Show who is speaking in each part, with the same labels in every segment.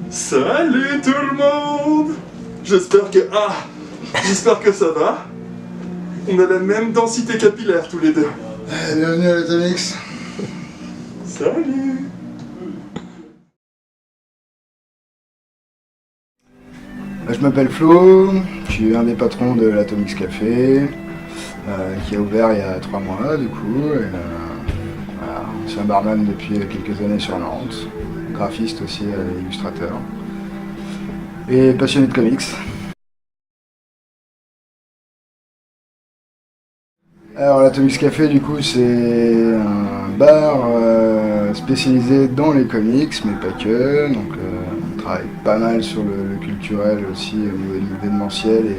Speaker 1: Salut tout le monde! J'espère que ça va. On a la même densité capillaire tous les deux.
Speaker 2: Bienvenue à l'Atomix.
Speaker 1: Salut!
Speaker 2: Je m'appelle Flo, je suis un des patrons de l'Atomix Café, qui a ouvert il y a 3 mois du coup. Voilà. Je suis un barman depuis quelques années sur Nantes, graphiste aussi, illustrateur, et passionné de comics. Alors l'Atomix Café du coup c'est un bar spécialisé dans les comics mais pas que, donc on travaille pas mal sur le culturel aussi au niveau de l'événementiel et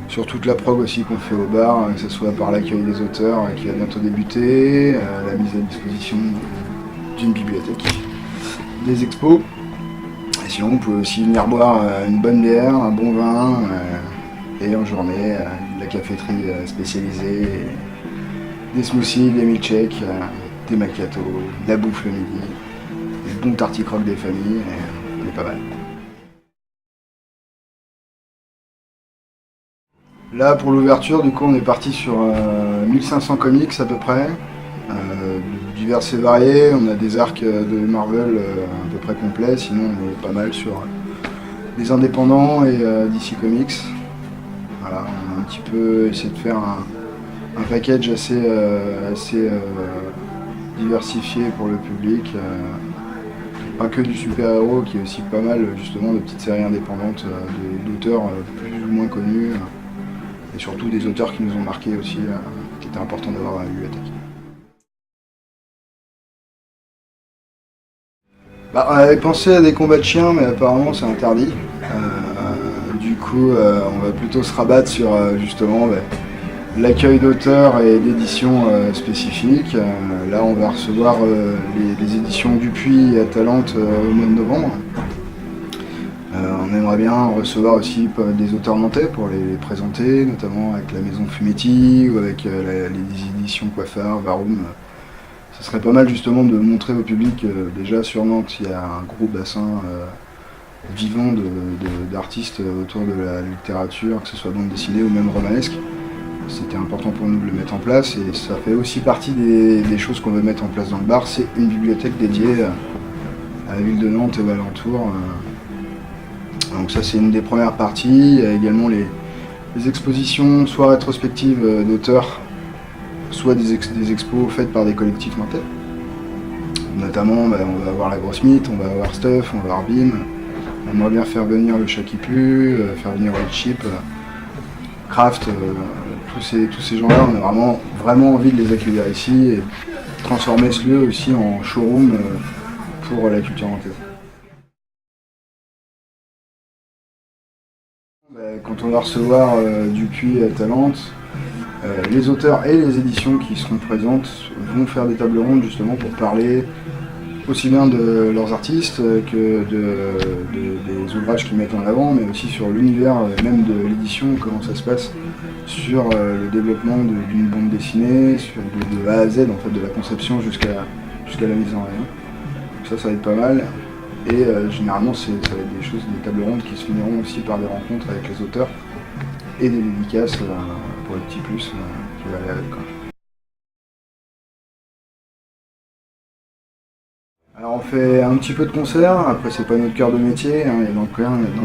Speaker 2: sur toute la prog aussi qu'on fait au bar, que ce soit par l'accueil des auteurs qui va bientôt débuter, la mise à disposition d'une bibliothèque, des expos, et sinon on peut aussi venir boire une bonne bière, un bon vin, et en journée de la caféterie spécialisée, des smoothies, des milkshakes, des macchiatos, de la bouffe le midi, des bons tarticrocs des familles, et on est pas mal. Là pour l'ouverture du coup on est parti sur 1500 comics à peu près, divers et variés. On a des arcs de Marvel à peu près complets, sinon on est pas mal sur des indépendants et DC Comics. Voilà, on a un petit peu essayé de faire un package assez diversifié pour le public. Pas que du super-héros, qui est aussi pas mal justement de petites séries indépendantes d'auteurs plus ou moins connus. Et surtout des auteurs qui nous ont marqués aussi, qui était important d'avoir dans la bibliothèque. On avait pensé à des combats de chiens, mais apparemment c'est interdit. Du coup, on va plutôt se rabattre sur justement l'accueil d'auteurs et d'éditions spécifiques. Là, on va recevoir les éditions Dupuis et Atalante au mois de novembre. On aimerait bien recevoir aussi des auteurs nantais pour les présenter, notamment avec la maison Fumetti ou avec les éditions Coiffard, Varum. Ce serait pas mal justement de montrer au public déjà sur Nantes il y a un gros bassin vivant d'artistes autour de la littérature, que ce soit bande dessinée ou même romanesque. C'était important pour nous de le mettre en place et ça fait aussi partie des choses qu'on veut mettre en place dans le bar. C'est une bibliothèque dédiée à la ville de Nantes et aux alentours. Donc ça c'est une des premières parties. Il y a également les expositions soit rétrospectives d'auteurs, soit des expos faites par des collectifs nantais. Notamment on va avoir la Grosse Mythe, on va avoir Stuff, on va avoir Bim. On aimerait bien faire venir le Chat qui pue, faire venir White Chip, Craft, tous ces gens-là, on a vraiment envie de les accueillir ici et transformer ce lieu aussi en showroom pour la culture nantaise. Quand on va recevoir Dupuis et Atalante, les auteurs et les éditions qui seront présentes vont faire des tables rondes justement pour parler aussi bien de leurs artistes que des ouvrages qu'ils mettent en avant, mais aussi sur l'univers même de l'édition, comment ça se passe sur le développement d'une bande dessinée, de A à Z en fait, de la conception jusqu'à la mise en rayon. Donc ça va être pas mal. Et généralement ça va être des choses, des tables rondes qui se finiront aussi par des rencontres avec les auteurs et des dédicaces pour les petits plus qui va aller avec. Alors on fait un petit peu de concert, après c'est pas notre cœur de métier, hein. Dans le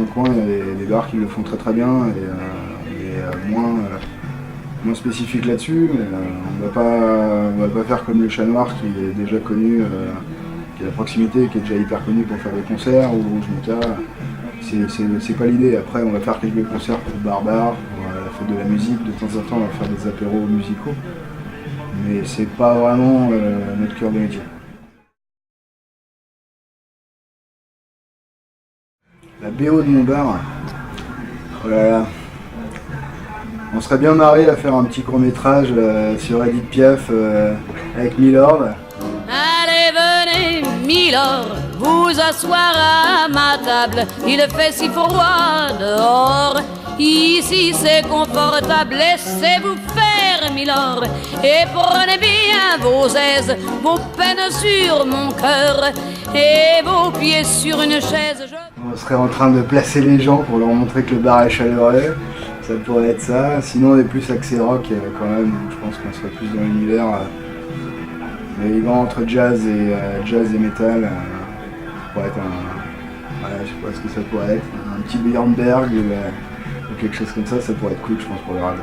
Speaker 2: coin il y a des bars qui le font très bien et on est moins spécifique là-dessus, mais on va pas faire comme le Chat Noir qui est déjà connu, qui est à proximité, qui est déjà hyper connu pour faire des concerts, ou Rouge Mika. C'est pas l'idée. Après on va faire quelques concerts pour Barbare, pour la fête de la musique, de temps en temps on va faire des apéros musicaux, mais c'est pas vraiment notre cœur de métier. La BO de mon bar, oh là là. On serait bien marré à faire un petit court-métrage sur Edith Piaf avec Milord.
Speaker 3: Allez, venez, Milord, vous asseoir à ma table. Il fait si froid dehors, ici c'est confortable. Laissez-vous faire cher Milord, et prenez bien vos aises, vos peines sur mon cœur, et vos pieds sur une chaise.
Speaker 2: On serait en train de placer les gens pour leur montrer que le bar est chaleureux, ça pourrait être ça. Sinon on est plus axé rock quand même, donc je pense qu'on serait plus dans l'univers vivant entre jazz et metal. Ça pourrait être je sais pas ce que ça pourrait être, un petit Björnberg ou quelque chose comme ça pourrait être cool je pense pour le radio.